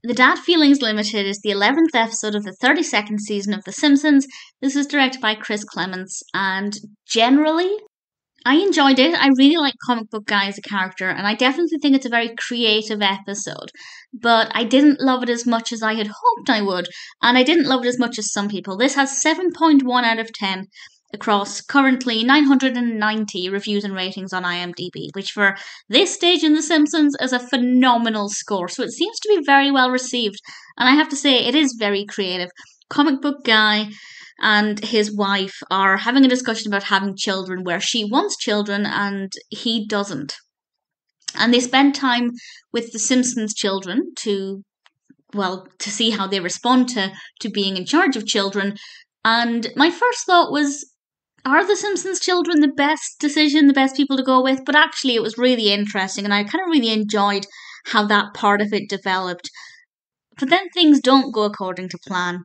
The Dad Feelings Limited is the 11th episode of the 32nd season of The Simpsons. This is directed by Chris Clements, and generally, I enjoyed it. I really like Comic Book Guy as a character, and I definitely think it's a very creative episode. But I didn't love it as much as I had hoped I would, and I didn't love it as much as some people. This has 7.1 out of 10 across currently 990 reviews and ratings on IMDb, which for this stage in The Simpsons is a phenomenal score. So it seems to be very well received, and I have to say it is very creative. Comic Book Guy and his wife are having a discussion about having children where she wants children and he doesn't. And they spend time with the Simpsons children to see how they respond to being in charge of children. And my first thought was, are the Simpsons children the best decision, the best people to go with? But actually it was really interesting and I kind of really enjoyed how that part of it developed. But then things don't go according to plan.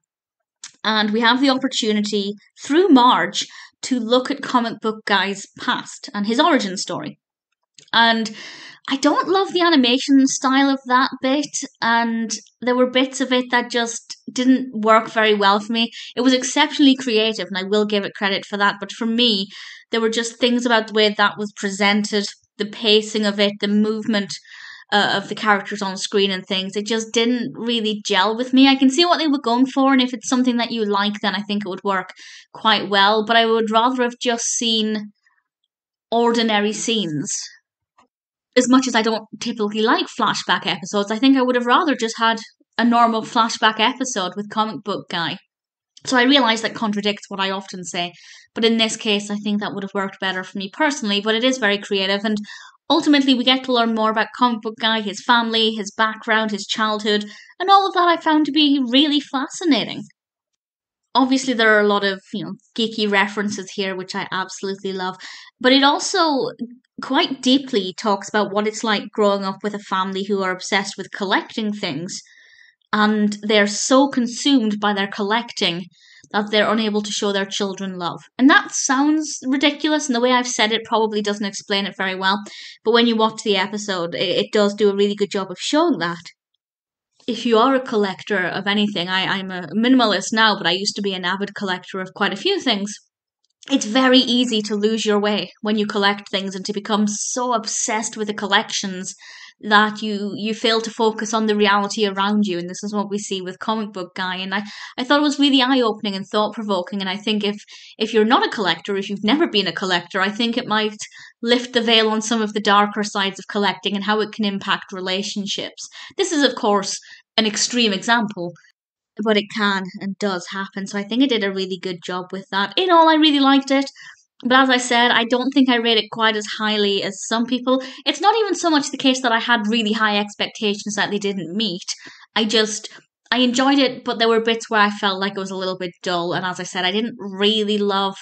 And we have the opportunity, through Marge, to look at Comic Book Guy's past and his origin story. And I don't love the animation style of that bit, and there were bits of it that just didn't work very well for me. It was exceptionally creative, and I will give it credit for that, but for me, there were just things about the way that was presented, the pacing of it, the movement of the characters on screen and things. It just didn't really gel with me. I can see what they were going for, and if it's something that you like, then I think it would work quite well, but I would rather have just seen ordinary scenes. As much as I don't typically like flashback episodes, I think I would have rather just had a normal flashback episode with Comic Book Guy. So I realise that contradicts what I often say, but in this case I think that would have worked better for me personally, but it is very creative, and ultimately we get to learn more about Comic Book Guy, his family, his background, his childhood, and all of that I found to be really fascinating. Obviously there are a lot of, geeky references here, which I absolutely love, but it also quite deeply talks about what it's like growing up with a family who are obsessed with collecting things, and they're so consumed by their collecting that they're unable to show their children love. And that sounds ridiculous, and the way I've said it probably doesn't explain it very well, but when you watch the episode, it does do a really good job of showing that. If you are a collector of anything, I'm a minimalist now, but I used to be an avid collector of quite a few things. It's very easy to lose your way when you collect things and to become so obsessed with the collections that you fail to focus on the reality around you. And this is what we see with Comic Book Guy. And I thought it was really eye-opening and thought-provoking. And I think if you're not a collector, if you've never been a collector, I think it might lift the veil on some of the darker sides of collecting and how it can impact relationships. This is, of course, an extreme example, but it can and does happen. So I think it did a really good job with that. In all, I really liked it. But as I said, I don't think I rate it quite as highly as some people. It's not even so much the case that I had really high expectations that they didn't meet. I enjoyed it, but there were bits where I felt like it was a little bit dull. And as I said, I didn't really love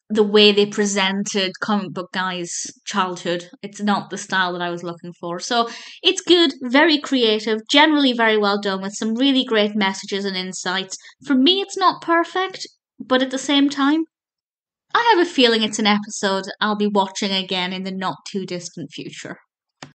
the way they presented Comic Book Guy's childhood. It's not the style that I was looking for. So it's good, very creative, generally very well done with some really great messages and insights. For me, it's not perfect, but at the same time, I have a feeling it's an episode I'll be watching again in the not too distant future.